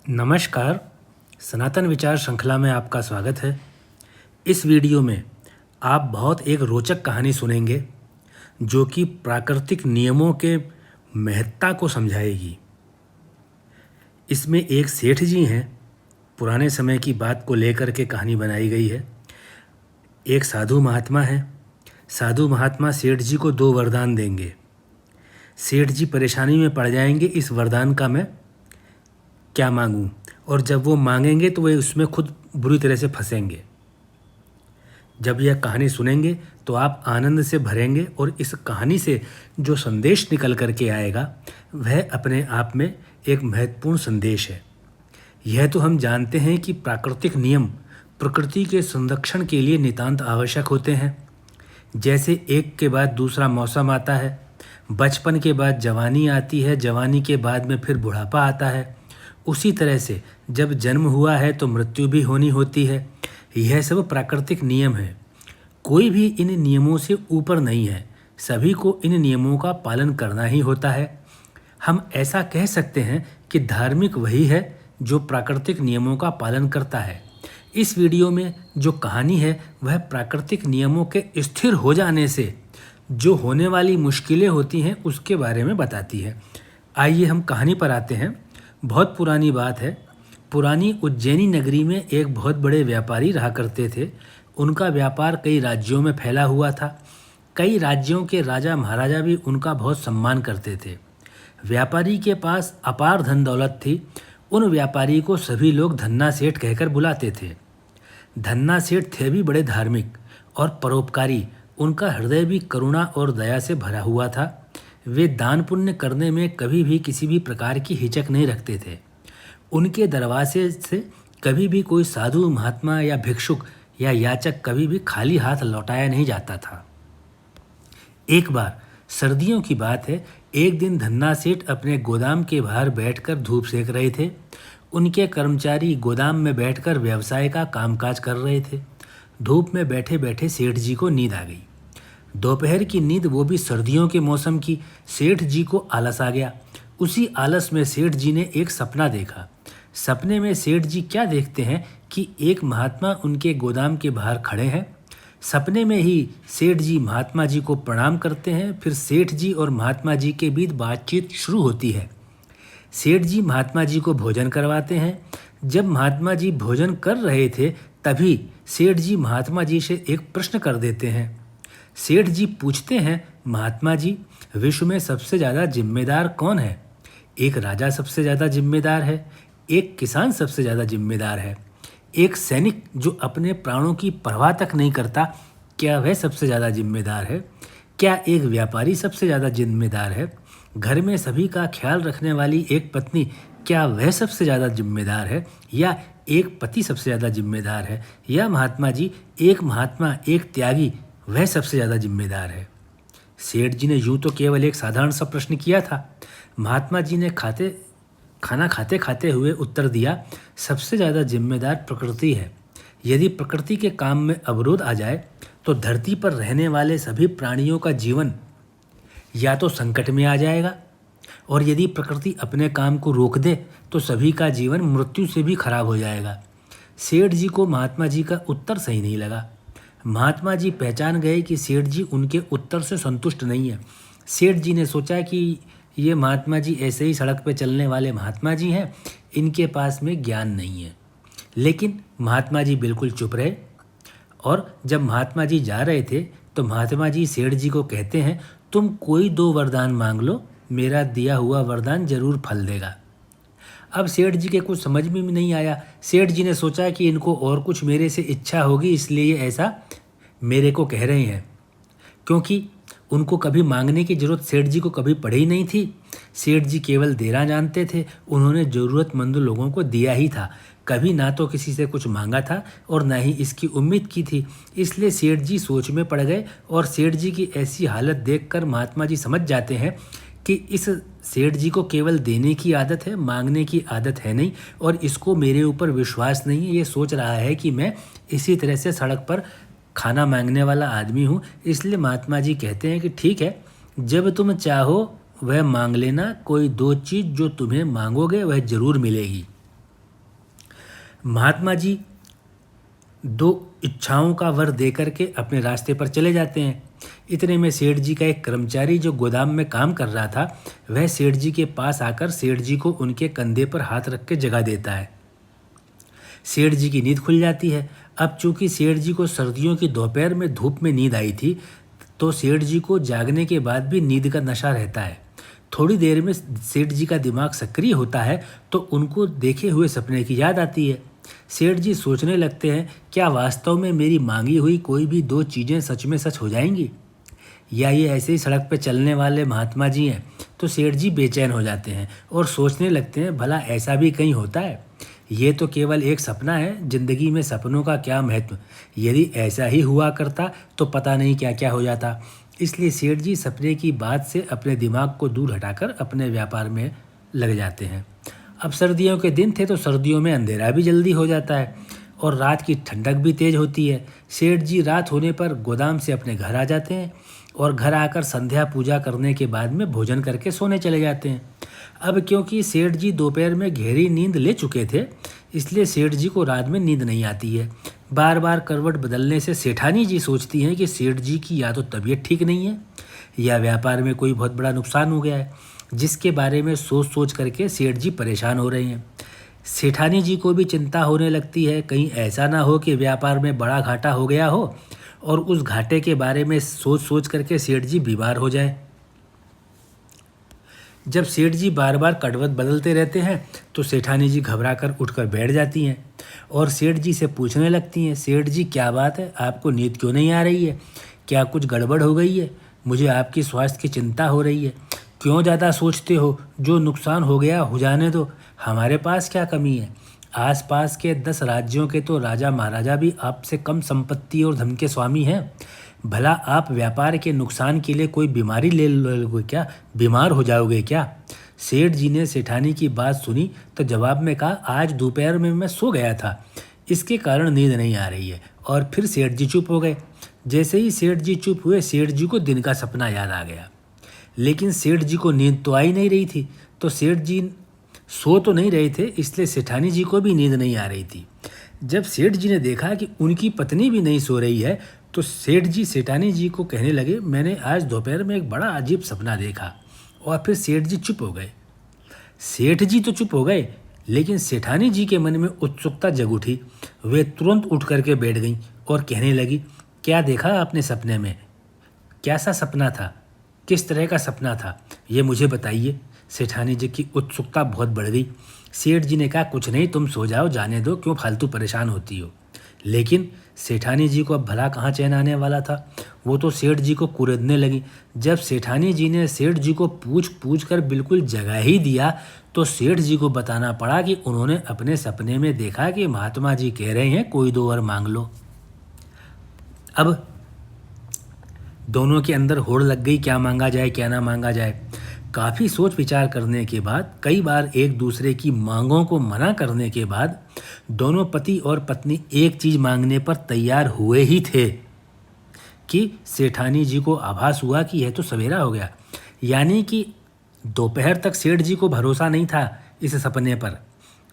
नमस्कार। सनातन विचार श्रृंखला में आपका स्वागत है। इस वीडियो में आप बहुत एक रोचक कहानी सुनेंगे जो कि प्राकृतिक नियमों के महत्ता को समझाएगी। इसमें एक सेठ जी हैं। पुराने समय की बात को लेकर के कहानी बनाई गई है। एक साधु महात्मा है। साधु महात्मा सेठ जी को 2 वरदान देंगे। सेठ जी परेशानी में पड़ जाएंगे, इस वरदान का मैं क्या मांगूं, और जब वो मांगेंगे तो वे उसमें खुद बुरी तरह से फंसेंगे। जब यह कहानी सुनेंगे तो आप आनंद से भरेंगे और इस कहानी से जो संदेश निकल करके आएगा वह अपने आप में एक महत्वपूर्ण संदेश है। यह तो हम जानते हैं कि प्राकृतिक नियम प्रकृति के संरक्षण के लिए नितांत आवश्यक होते हैं। जैसे एक के बाद दूसरा मौसम आता है, बचपन के बाद जवानी आती है, जवानी के बाद में फिर बुढ़ापा आता है, उसी तरह से जब जन्म हुआ है तो मृत्यु भी होनी होती है। यह सब प्राकृतिक नियम है। कोई भी इन नियमों से ऊपर नहीं है। सभी को इन नियमों का पालन करना ही होता है। हम ऐसा कह सकते हैं कि धार्मिक वही है जो प्राकृतिक नियमों का पालन करता है। इस वीडियो में जो कहानी है वह प्राकृतिक नियमों के स्थिर हो जाने से जो होने वाली मुश्किलें होती हैं उसके बारे में बताती है। आइए हम कहानी पर आते हैं। बहुत पुरानी बात है। पुरानी उज्जैनी नगरी में एक बहुत बड़े व्यापारी रहा करते थे। उनका व्यापार कई राज्यों में फैला हुआ था। कई राज्यों के राजा महाराजा भी उनका बहुत सम्मान करते थे। व्यापारी के पास अपार धन दौलत थी। उन व्यापारी को सभी लोग धन्ना सेठ कहकर बुलाते थे। धन्ना सेठ थे भी बड़े धार्मिक और परोपकारी। उनका हृदय भी करुणा और दया से भरा हुआ था। वे दान पुण्य करने में कभी भी किसी भी प्रकार की हिचक नहीं रखते थे। उनके दरवाजे से कभी भी कोई साधु महात्मा या भिक्षुक या याचक कभी भी खाली हाथ लौटाया नहीं जाता था। एक बार सर्दियों की बात है। एक दिन धन्ना सेठ अपने गोदाम के बाहर बैठकर धूप सेक रहे थे। उनके कर्मचारी गोदाम में बैठकर व्यवसाय का कामकाज कर रहे थे। धूप में बैठे बैठे सेठ जी को नींद आ गई। दोपहर की नींद, वो भी सर्दियों के मौसम की। सेठ जी को आलस आ गया। उसी आलस में सेठ जी ने एक सपना देखा। सपने में सेठ जी क्या देखते हैं कि एक महात्मा उनके गोदाम के बाहर खड़े हैं। सपने में ही सेठ जी महात्मा जी को प्रणाम करते हैं। फिर सेठ जी और महात्मा जी के बीच बातचीत शुरू होती है। सेठ जी महात्मा जी को भोजन करवाते हैं। जब महात्मा जी भोजन कर रहे थे तभी सेठ जी महात्मा जी से एक प्रश्न कर देते हैं। सेठ जी पूछते हैं, महात्मा जी, विश्व में सबसे ज़्यादा जिम्मेदार कौन है? एक राजा सबसे ज़्यादा जिम्मेदार है, एक किसान सबसे ज़्यादा जिम्मेदार है, एक सैनिक जो अपने प्राणों की परवाह तक नहीं करता, क्या वह सबसे ज़्यादा जिम्मेदार है? क्या एक व्यापारी सबसे ज़्यादा जिम्मेदार है? घर में सभी का ख्याल रखने वाली एक पत्नी, क्या वह सबसे ज़्यादा जिम्मेदार है? या एक पति सबसे ज़्यादा जिम्मेदार है? या महात्मा जी, एक महात्मा, एक त्यागी, वह सबसे ज़्यादा जिम्मेदार है? सेठ जी ने यूं तो केवल एक साधारण सा प्रश्न किया था। महात्मा जी ने खाना खाते खाते हुए उत्तर दिया, सबसे ज़्यादा जिम्मेदार प्रकृति है। यदि प्रकृति के काम में अवरोध आ जाए तो धरती पर रहने वाले सभी प्राणियों का जीवन या तो संकट में आ जाएगा, और यदि प्रकृति अपने काम को रोक दे तो सभी का जीवन मृत्यु से भी खराब हो जाएगा। सेठ जी को महात्मा जी का उत्तर सही नहीं लगा। महात्मा जी पहचान गए कि सेठ जी उनके उत्तर से संतुष्ट नहीं है। सेठ जी ने सोचा कि ये महात्मा जी ऐसे ही सड़क पर चलने वाले महात्मा जी हैं, इनके पास में ज्ञान नहीं है। लेकिन महात्मा जी बिल्कुल चुप रहे। और जब महात्मा जी जा रहे थे तो महात्मा जी सेठ जी को कहते हैं, तुम कोई 2 वरदान मांग लो, मेरा दिया हुआ वरदान जरूर फल देगा। अब सेठ जी के कुछ समझ में भी नहीं आया। सेठ जी ने सोचा कि इनको और कुछ मेरे से इच्छा होगी, इसलिए ये ऐसा मेरे को कह रहे हैं, क्योंकि उनको कभी मांगने की ज़रूरत सेठ जी को कभी पड़ी ही नहीं थी। सेठ जी केवल देना जानते थे। उन्होंने ज़रूरतमंद लोगों को दिया ही था। कभी ना तो किसी से कुछ मांगा था और ना ही इसकी उम्मीद की थी। इसलिए सेठ जी सोच में पड़ गए, और सेठ जी की ऐसी हालत देखकर महात्मा जी समझ जाते हैं कि इस सेठ जी को केवल देने की आदत है, मांगने की आदत है नहीं, और इसको मेरे ऊपर विश्वास नहीं है। ये सोच रहा है कि मैं इसी तरह से सड़क पर खाना मांगने वाला आदमी हूँ। इसलिए महात्मा जी कहते हैं कि ठीक है, जब तुम चाहो वह मांग लेना। कोई 2 चीज़ जो तुम्हें मांगोगे वह ज़रूर मिलेगी। महात्मा जी दो इच्छाओं का वर देकर के अपने रास्ते पर चले जाते हैं। इतने में सेठ जी का एक कर्मचारी जो गोदाम में काम कर रहा था, वह सेठ जी के पास आकर सेठ जी को उनके कंधे पर हाथ रख के जगा देता है। सेठ जी की नींद खुल जाती है। अब चूंकि सेठ जी को सर्दियों की दोपहर में धूप में नींद आई थी, तो सेठ जी को जागने के बाद भी नींद का नशा रहता है। थोड़ी देर में सेठ जी का दिमाग सक्रिय होता है तो उनको देखे हुए सपने की याद आती है। सेठ जी सोचने लगते हैं, क्या वास्तव में मेरी मांगी हुई कोई भी दो चीज़ें सच में सच हो जाएंगी, या ये ऐसे ही सड़क पर चलने वाले महात्मा जी हैं। तो सेठ जी बेचैन हो जाते हैं और सोचने लगते हैं, भला ऐसा भी कहीं होता है? ये तो केवल एक सपना है। जिंदगी में सपनों का क्या महत्व, यदि ऐसा ही हुआ करता तो पता नहीं क्या क्या हो जाता। इसलिए सेठ जी सपने की बात से अपने दिमाग को दूर हटाकर अपने व्यापार में लग जाते हैं। अब सर्दियों के दिन थे तो सर्दियों में अंधेरा भी जल्दी हो जाता है और रात की ठंडक भी तेज होती है। सेठ जी रात होने पर गोदाम से अपने घर आ जाते हैं और घर आकर संध्या पूजा करने के बाद में भोजन करके सोने चले जाते हैं। अब क्योंकि सेठ जी दोपहर में गहरी नींद ले चुके थे, इसलिए सेठ जी को रात में नींद नहीं आती है। बार बार करवट बदलने से सेठानी जी सोचती हैं कि सेठ जी की या तो तबीयत ठीक नहीं है या व्यापार में कोई बहुत बड़ा नुकसान हो गया है, जिसके बारे में सोच सोच करके सेठ जी परेशान हो रहे हैं। सेठानी जी को भी चिंता होने लगती है, कहीं ऐसा ना हो कि व्यापार में बड़ा घाटा हो गया हो और उस घाटे के बारे में सोच सोच करके सेठ जी बीमार हो जाए। जब सेठ जी बार बार कड़वत बदलते रहते हैं तो सेठानी जी घबरा कर उठकर बैठ जाती हैं और सेठ जी से पूछने लगती हैं, सेठ जी क्या बात है, आपको नींद क्यों नहीं आ रही है? क्या कुछ गड़बड़ हो गई है? मुझे आपकी स्वास्थ्य की चिंता हो रही है। क्यों ज़्यादा सोचते हो? जो नुकसान हो गया हो जाने दो, हमारे पास क्या कमी है? आसपास के 10 राज्यों के तो राजा महाराजा भी आपसे कम संपत्ति और धन के स्वामी हैं। भला आप व्यापार के नुकसान के लिए कोई बीमारी ले लोगे क्या? बीमार हो जाओगे क्या? सेठ जी ने सेठानी की बात सुनी तो जवाब में कहा, आज दोपहर में मैं सो गया था, इसके कारण नींद नहीं आ रही है। और फिर सेठ जी चुप हो गए। जैसे ही सेठ जी चुप हुए, सेठ जी को दिन का सपना याद आ गया। लेकिन सेठ जी को नींद तो आ ही नहीं रही थी, तो सेठ जी सो तो नहीं रहे थे, इसलिए सेठानी जी को भी नींद नहीं आ रही थी। जब सेठ जी ने देखा कि उनकी पत्नी भी नहीं सो रही है, तो सेठ जी सेठानी जी को कहने लगे, मैंने आज दोपहर में एक बड़ा अजीब सपना देखा। और फिर सेठ जी चुप हो गए। सेठ जी तो चुप हो गए, लेकिन सेठानी जी के मन में उत्सुकता जग उठी। वे तुरंत उठ करके बैठ गईं और कहने लगी, क्या देखा आपने सपने में? कैसा सपना था? किस तरह का सपना था? ये मुझे बताइए। सेठानी जी की उत्सुकता बहुत बढ़ गई। सेठ जी ने कहा, कुछ नहीं, तुम सो जाओ, जाने दो, क्यों फालतू परेशान होती हो। लेकिन सेठानी जी को अब भला कहाँ चैन आने वाला था। वो तो सेठ जी को कुरेदने लगी। जब सेठानी जी ने सेठ जी को पूछ पूछ कर बिल्कुल जगा ही दिया, तो सेठ जी को बताना पड़ा कि उन्होंने अपने सपने में देखा कि महात्मा जी कह रहे हैं, कोई दो और मांग लो। अब दोनों के अंदर होड़ लग गई, क्या मांगा जाए क्या ना मांगा जाए। काफ़ी सोच विचार करने के बाद, कई बार एक दूसरे की मांगों को मना करने के बाद, दोनों पति और पत्नी एक चीज़ मांगने पर तैयार हुए ही थे कि सेठानी जी को आभास हुआ कि यह तो सवेरा हो गया। यानी कि दोपहर तक सेठ जी को भरोसा नहीं था इस सपने पर।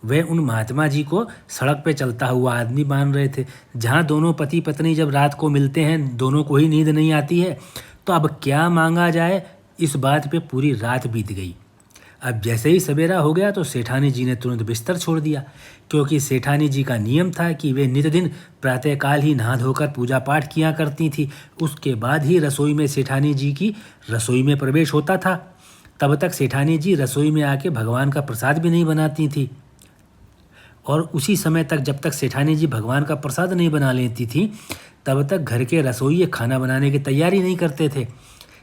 वे उन महात्मा जी को सड़क पे चलता हुआ आदमी मान रहे थे। जहाँ दोनों पति पत्नी जब रात को मिलते हैं, दोनों को ही नींद नहीं आती है, तो अब क्या मांगा जाए, इस बात पे पूरी रात बीत गई। अब जैसे ही सवेरा हो गया तो सेठानी जी ने तुरंत बिस्तर छोड़ दिया, क्योंकि सेठानी जी का नियम था कि वे नित दिन प्रातःकाल ही नहा धोकर पूजा पाठ किया करती थी। उसके बाद ही रसोई में सेठानी जी की रसोई में प्रवेश होता था। तब तक सेठानी जी रसोई में आके भगवान का प्रसाद भी नहीं बनाती थी, और उसी समय तक जब तक सेठानी जी भगवान का प्रसाद नहीं बना लेती थी, तब तक घर के रसोइये खाना बनाने की तैयारी नहीं करते थे।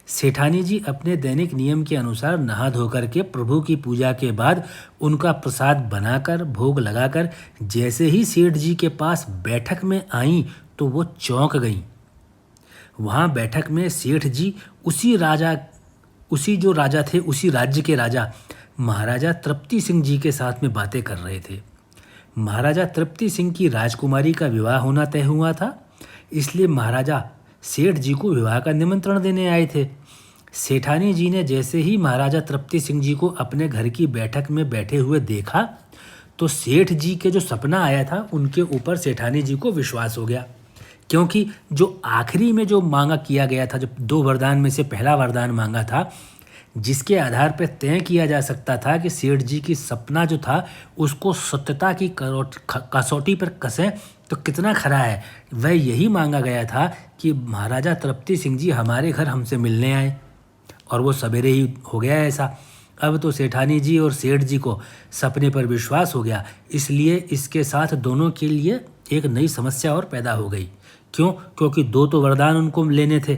सेठानी जी अपने दैनिक नियम के अनुसार नहा धोकर के प्रभु की पूजा के बाद उनका प्रसाद बनाकर भोग लगाकर जैसे ही सेठ जी के पास बैठक में आईं तो वो चौंक गईं। वहाँ बैठक में सेठ जी उसी जो राजा थे, उसी राज्य के राजा महाराजा तृप्ति सिंह जी के साथ में बातें कर रहे थे। महाराजा तृप्ति सिंह की राजकुमारी का विवाह होना तय हुआ था, इसलिए महाराजा सेठ जी को विवाह का निमंत्रण देने आए थे। सेठानी जी ने जैसे ही महाराजा तृप्ति सिंह जी को अपने घर की बैठक में बैठे हुए देखा, तो सेठ जी के जो सपना आया था उनके ऊपर सेठानी जी को विश्वास हो गया, क्योंकि जो आखिरी में जो मांगा किया गया था, जो 2 वरदान में से पहला वरदान मांगा था, जिसके आधार पर तय किया जा सकता था कि सेठ जी की सपना जो था उसको सत्यता की कसौटी पर कसें तो कितना खरा है, वह यही मांगा गया था कि महाराजा तृप्ति सिंह जी हमारे घर हमसे मिलने आए, और वो सवेरे ही हो गया ऐसा। अब तो सेठानी जी और सेठ जी को सपने पर विश्वास हो गया, इसलिए इसके साथ दोनों के लिए एक नई समस्या और पैदा हो गई। क्यों? क्योंकि 2 तो वरदान उनको लेने थे,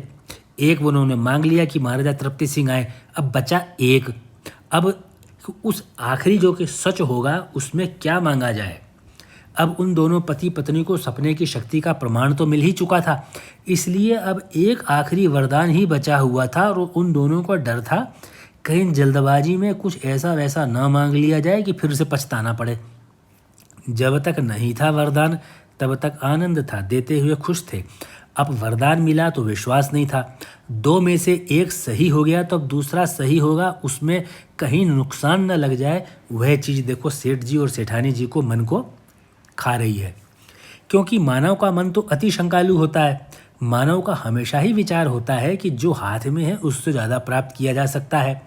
एक उन्होंने मांग लिया कि महाराजा तृप्ति सिंह आए, अब बचा एक। अब उस आखिरी जो कि सच होगा उसमें क्या मांगा जाए। अब उन दोनों पति पत्नी को सपने की शक्ति का प्रमाण तो मिल ही चुका था, इसलिए अब एक आखिरी वरदान ही बचा हुआ था, और उन दोनों को डर था कहीं जल्दबाजी में कुछ ऐसा वैसा ना मांग लिया जाए कि फिर से पछताना पड़े। जब तक नहीं था वरदान तब तक आनंद था, देते हुए खुश थे। अब वरदान मिला तो विश्वास नहीं था, 2 में से एक सही हो गया तो अब दूसरा सही होगा, उसमें कहीं नुकसान न लग जाए। वह चीज़ देखो सेठ जी और सेठानी जी को मन को खा रही है, क्योंकि मानव का मन तो अति शंकालु होता है। मानव का हमेशा ही विचार होता है कि जो हाथ में है उससे ज़्यादा प्राप्त किया जा सकता है,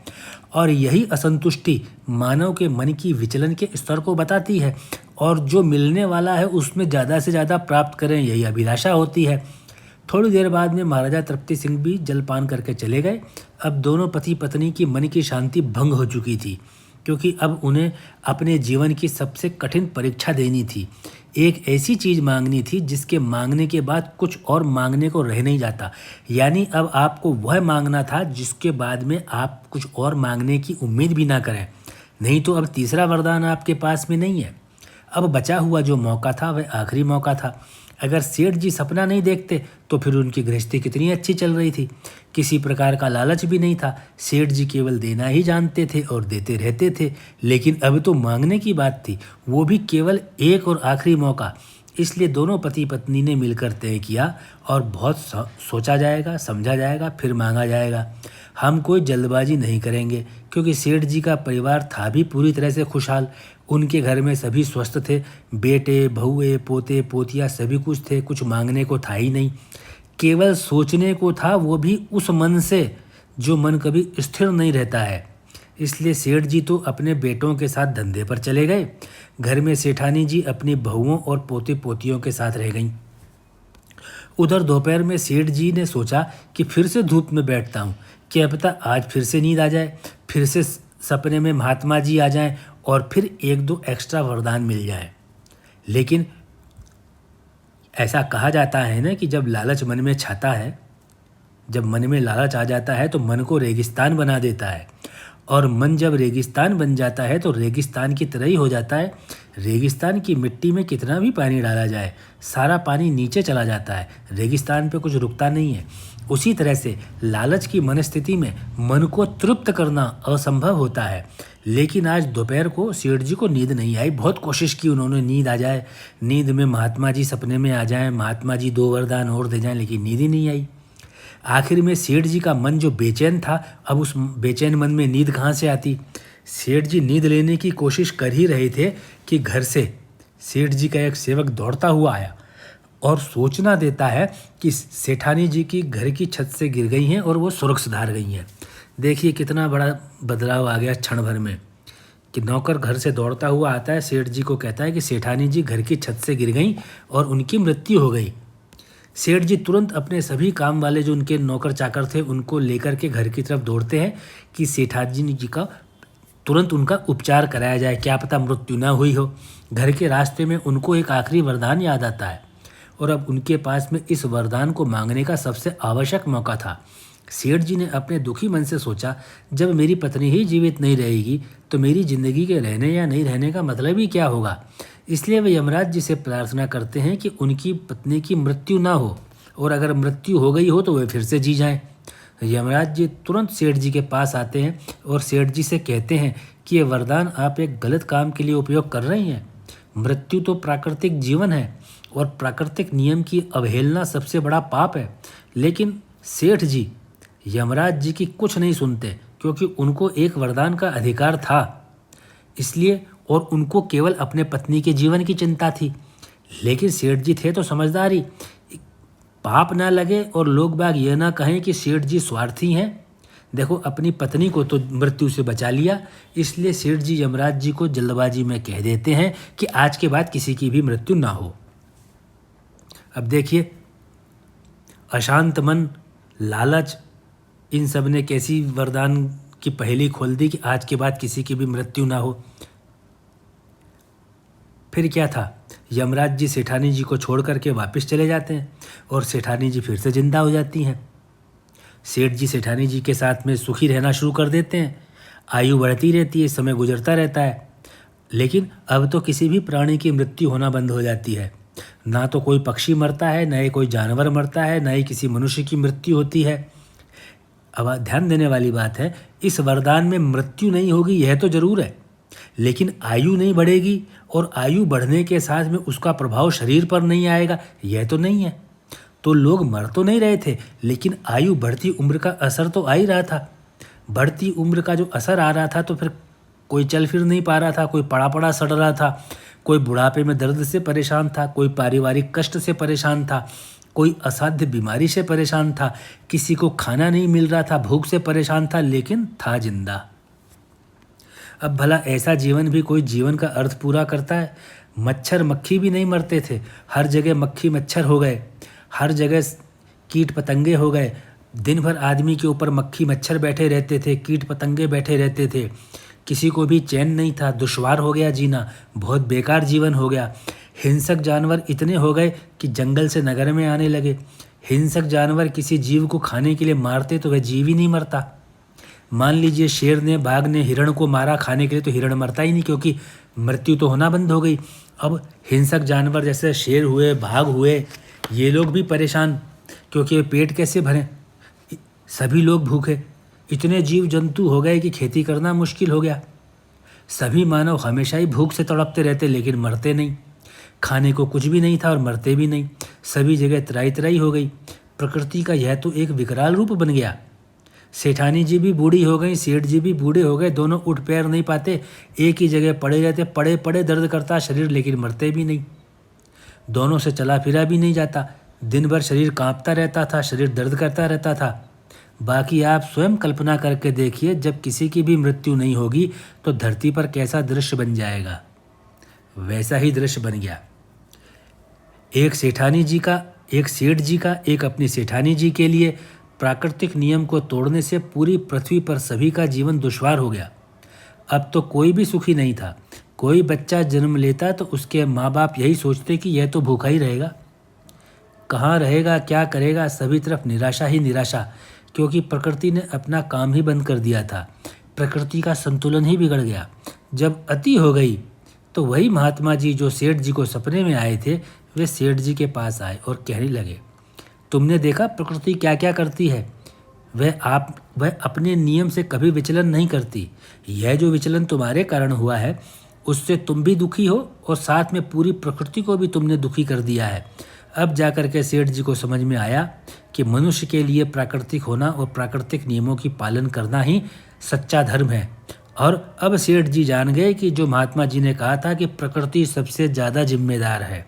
और यही असंतुष्टि मानव के मन की विचलन के स्तर को बताती है, और जो मिलने वाला है उसमें ज़्यादा से ज़्यादा प्राप्त करें यही अभिलाषा होती है। थोड़ी देर बाद में महाराजा तृप्ति सिंह भी जलपान करके चले गए। अब दोनों पति पत्नी की मन की शांति भंग हो चुकी थी, क्योंकि अब उन्हें अपने जीवन की सबसे कठिन परीक्षा देनी थी। एक ऐसी चीज़ मांगनी थी जिसके मांगने के बाद कुछ और मांगने को रह नहीं जाता, यानी अब आपको वह मांगना था जिसके बाद में आप कुछ और मांगने की उम्मीद भी ना करें। नहीं तो अब तीसरा वरदान आपके पास में नहीं है। अब बचा हुआ जो मौका था वह आखिरी मौका था। अगर सेठ जी सपना नहीं देखते तो फिर उनकी गृहस्थी कितनी अच्छी चल रही थी, किसी प्रकार का लालच भी नहीं था। सेठ जी केवल देना ही जानते थे और देते रहते थे, लेकिन अब तो मांगने की बात थी, वो भी केवल एक और आखिरी मौका। इसलिए दोनों पति पत्नी ने मिलकर तय किया, और बहुत सोचा जाएगा, समझा जाएगा, फिर मांगा जाएगा। हम कोई जल्दबाजी नहीं करेंगे, क्योंकि सेठ जी का परिवार था भी पूरी तरह से खुशहाल। उनके घर में सभी स्वस्थ थे, बेटे बहुए पोते पोतियाँ सभी कुछ थे, कुछ मांगने को था ही नहीं, केवल सोचने को था, वो भी उस मन से जो मन कभी स्थिर नहीं रहता है। इसलिए सेठ जी तो अपने बेटों के साथ धंधे पर चले गए, घर में सेठानी जी अपनी बहुओं और पोते पोतियों के साथ रह गईं। उधर दोपहर में सेठ जी ने सोचा कि फिर से धूप में बैठता हूँ, क्या पता आज फिर से नींद आ जाए, फिर से सपने में महात्मा जी आ जाएं और फिर 1-2 एक्स्ट्रा वरदान मिल जाए। लेकिन ऐसा कहा जाता है ना कि जब लालच मन में छाता है, जब मन में लालच आ जाता है तो मन को रेगिस्तान बना देता है, और मन जब रेगिस्तान बन जाता है तो रेगिस्तान की तरह ही हो जाता है। रेगिस्तान की मिट्टी में कितना भी पानी डाला जाए सारा पानी नीचे चला जाता है, रेगिस्तान पे कुछ रुकता नहीं है। उसी तरह से लालच की मनस्थिति में मन को तृप्त करना असंभव होता है। लेकिन आज दोपहर को सेठ जी को नींद नहीं आई, बहुत कोशिश की उन्होंने नींद आ जाए, नींद में महात्मा जी सपने में आ जाएं, महात्मा जी 2 वरदान और दे जाएं, लेकिन नींद ही नहीं आई। आखिर में सेठ जी का मन जो बेचैन था, अब उस बेचैन मन में नींद कहाँ से आती। सेठ जी नींद लेने की कोशिश कर ही रहे थे कि घर से सेठ जी का एक सेवक दौड़ता हुआ आया और सूचना देता है कि सेठानी जी की घर की छत से गिर गई हैं और वो स्वर्ग सुधार गई हैं। देखिए कितना बड़ा बदलाव आ गया क्षण भर में, कि नौकर घर से दौड़ता हुआ आता है, सेठ जी को कहता है कि सेठानी जी घर की छत से गिर गई और उनकी मृत्यु हो गई। सेठ जी तुरंत अपने सभी काम वाले जो उनके नौकर चाकर थे उनको लेकर के घर की तरफ दौड़ते हैं कि सेठानी जी का तुरंत उनका उपचार कराया जाए, क्या पता मृत्यु ना हुई हो। घर के रास्ते में उनको एक आखिरी वरदान याद आता है, और अब उनके पास में इस वरदान को मांगने का सबसे आवश्यक मौका था। सेठ जी ने अपने दुखी मन से सोचा, जब मेरी पत्नी ही जीवित नहीं रहेगी तो मेरी ज़िंदगी के रहने या नहीं रहने का मतलब ही क्या होगा। इसलिए वे यमराज जी से प्रार्थना करते हैं कि उनकी पत्नी की मृत्यु ना हो, और अगर मृत्यु हो गई हो तो वे फिर से जी जाएं। यमराज जी तुरंत सेठ जी के पास आते हैं और सेठ जी से कहते हैं कि ये वरदान आप एक गलत काम के लिए उपयोग कर रही हैं। मृत्यु तो प्राकृतिक जीवन है और प्राकृतिक नियम की अवहेलना सबसे बड़ा पाप है। लेकिन सेठ जी यमराज जी की कुछ नहीं सुनते, क्योंकि उनको एक वरदान का अधिकार था। इसलिए और उनको केवल अपने पत्नी के जीवन की चिंता थी। लेकिन सेठ जी थे तो समझदारी, पाप ना लगे और लोग बाग ये ना कहें कि सेठ जी स्वार्थी हैं। देखो, अपनी पत्नी को तो मृत्यु से बचा लिया, इसलिए सेठ जी यमराज जी को जल्दबाजी में कह देते हैं कि आज के बाद किसी की भी मृत्यु ना हो। अब देखिए, अशांत मन, लालच, इन सब ने कैसी वरदान की पहेली खोल दी कि आज के बाद किसी की भी मृत्यु ना हो। फिर क्या था, यमराज जी सेठानी जी को छोड़ करके वापस चले जाते हैं और सेठानी जी फिर से जिंदा हो जाती हैं। सेठ जी सेठानी जी के साथ में सुखी रहना शुरू कर देते हैं। आयु बढ़ती रहती है, समय गुजरता रहता है। लेकिन अब तो किसी भी प्राणी की मृत्यु होना बंद हो जाती है। ना तो कोई पक्षी मरता है, ना ही कोई जानवर मरता है, ना ही किसी मनुष्य की मृत्यु होती है। अब ध्यान देने वाली बात है, इस वरदान में मृत्यु नहीं होगी यह तो जरूर है, लेकिन आयु नहीं बढ़ेगी और आयु बढ़ने के साथ में उसका प्रभाव शरीर पर नहीं आएगा यह तो नहीं है। तो लोग मर तो नहीं रहे थे, लेकिन आयु बढ़ती उम्र का असर तो आ ही रहा था। बढ़ती उम्र का जो असर आ रहा था तो फिर कोई चल फिर नहीं पा रहा था, कोई पड़ा पड़ा सड़ रहा था, कोई बुढ़ापे में दर्द से परेशान था, कोई पारिवारिक कष्ट से परेशान था, कोई असाध्य बीमारी से परेशान था, किसी को खाना नहीं मिल रहा था, भूख से परेशान था, लेकिन था जिंदा। अब भला ऐसा जीवन भी कोई जीवन का अर्थ पूरा करता है? मच्छर मक्खी भी नहीं मरते थे, हर जगह मक्खी मच्छर हो गए, हर जगह कीट पतंगे हो गए। दिन भर आदमी के ऊपर मक्खी मच्छर बैठे रहते थे, कीट पतंगे बैठे रहते थे, किसी को भी चैन नहीं था, दुश्वार हो गया जीना, बहुत बेकार जीवन हो गया। हिंसक जानवर इतने हो गए कि जंगल से नगर में आने लगे। हिंसक जानवर किसी जीव को खाने के लिए मारते तो वह जीव ही नहीं मरता। मान लीजिए शेर ने, बाघ ने हिरण को मारा खाने के लिए, तो हिरण मरता ही नहीं, क्योंकि मृत्यु तो होना बंद हो गई। अब हिंसक जानवर जैसे शेर हुए, बाघ हुए, ये लोग भी परेशान, क्योंकि पेट कैसे भरें, सभी लोग भूखे। इतने जीव जंतु हो गए कि खेती करना मुश्किल हो गया। सभी मानव हमेशा ही भूख से तड़पते रहते, लेकिन मरते नहीं। खाने को कुछ भी नहीं था और मरते भी नहीं। सभी जगह तराई तराई हो गई। प्रकृति का यह तो एक विकराल रूप बन गया। सेठानी जी भी बूढ़ी हो गई, सेठ जी भी बूढ़े हो गए, दोनों उठ पैर नहीं पाते, एक ही जगह पड़े रहते, पड़े पड़े दर्द करता शरीर, लेकिन मरते भी नहीं। दोनों से चला फिरा भी नहीं जाता, दिन भर शरीर कांपता रहता था, शरीर दर्द करता रहता था। बाकी आप स्वयं कल्पना करके देखिए, जब किसी की भी मृत्यु नहीं होगी तो धरती पर कैसा दृश्य बन जाएगा। वैसा ही दृश्य बन गया। एक सेठानी जी का, एक सेठ जी का, एक अपनी सेठानी जी के लिए प्राकृतिक नियम को तोड़ने से पूरी पृथ्वी पर सभी का जीवन दुश्वार हो गया। अब तो कोई भी सुखी नहीं था। कोई बच्चा जन्म लेता तो उसके माँ बाप यही सोचते कि यह तो भूखा ही रहेगा, कहाँ रहेगा, क्या करेगा, सभी तरफ निराशा ही निराशा, क्योंकि प्रकृति ने अपना काम ही बंद कर दिया था। प्रकृति का संतुलन ही बिगड़ गया। जब अति हो गई तो वही महात्मा जी जो सेठ जी को सपने में आए थे, वे सेठ जी के पास आए और कहने लगे, तुमने देखा प्रकृति क्या क्या करती है? वह अपने नियम से कभी विचलन नहीं करती। यह जो विचलन तुम्हारे कारण हुआ है, उससे तुम भी दुखी हो और साथ में पूरी प्रकृति को भी तुमने दुखी कर दिया है। अब जाकर के सेठ जी को समझ में आया कि मनुष्य के लिए प्राकृतिक होना और प्राकृतिक नियमों की पालन करना ही सच्चा धर्म है। और अब सेठ जी जान गए कि जो महात्मा जी ने कहा था कि प्रकृति सबसे ज़्यादा जिम्मेदार है।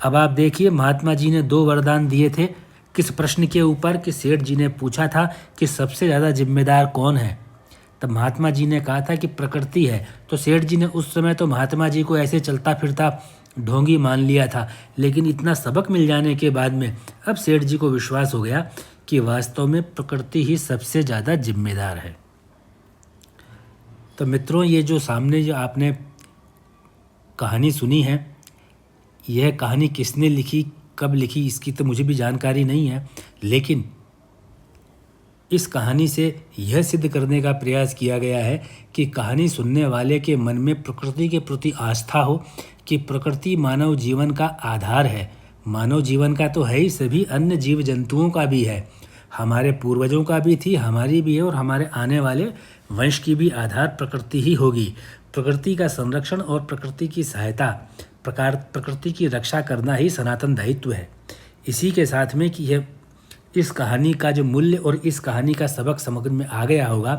अब आप देखिए, महात्मा जी ने 2 वरदान दिए थे। किस प्रश्न के ऊपर? कि सेठ जी ने पूछा था कि सबसे ज़्यादा जिम्मेदार कौन है, तब महात्मा जी ने कहा था कि प्रकृति है। तो सेठ जी ने उस समय तो महात्मा जी को ऐसे चलता फिरता ढोंगी मान लिया था, लेकिन इतना सबक मिल जाने के बाद में अब सेठ जी को विश्वास हो गया कि वास्तव में प्रकृति ही सबसे ज़्यादा जिम्मेदार है। तो मित्रों, ये जो सामने जो आपने कहानी सुनी है, यह कहानी किसने लिखी, कब लिखी, इसकी तो मुझे भी जानकारी नहीं है, लेकिन इस कहानी से यह सिद्ध करने का प्रयास किया गया है कि कहानी सुनने वाले के मन में प्रकृति के प्रति आस्था हो कि प्रकृति मानव जीवन का आधार है। मानव जीवन का तो है ही, सभी अन्य जीव जंतुओं का भी है, हमारे पूर्वजों का भी थी, हमारी भी है, और हमारे आने वाले वंश की भी आधार प्रकृति ही होगी। प्रकृति का संरक्षण और प्रकृति की सहायता, प्रकृति की रक्षा करना ही सनातन दायित्व है। इसी के साथ में कि यह इस कहानी का जो मूल्य और इस कहानी का सबक समझ में आ गया होगा,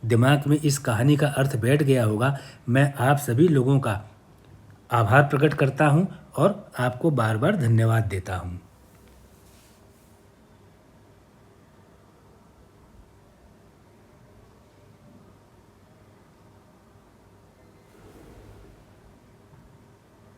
दिमाग में इस कहानी का अर्थ बैठ गया होगा, मैं आप सभी लोगों का आभार प्रकट करता हूँ और आपको बार बार धन्यवाद देता हूँ।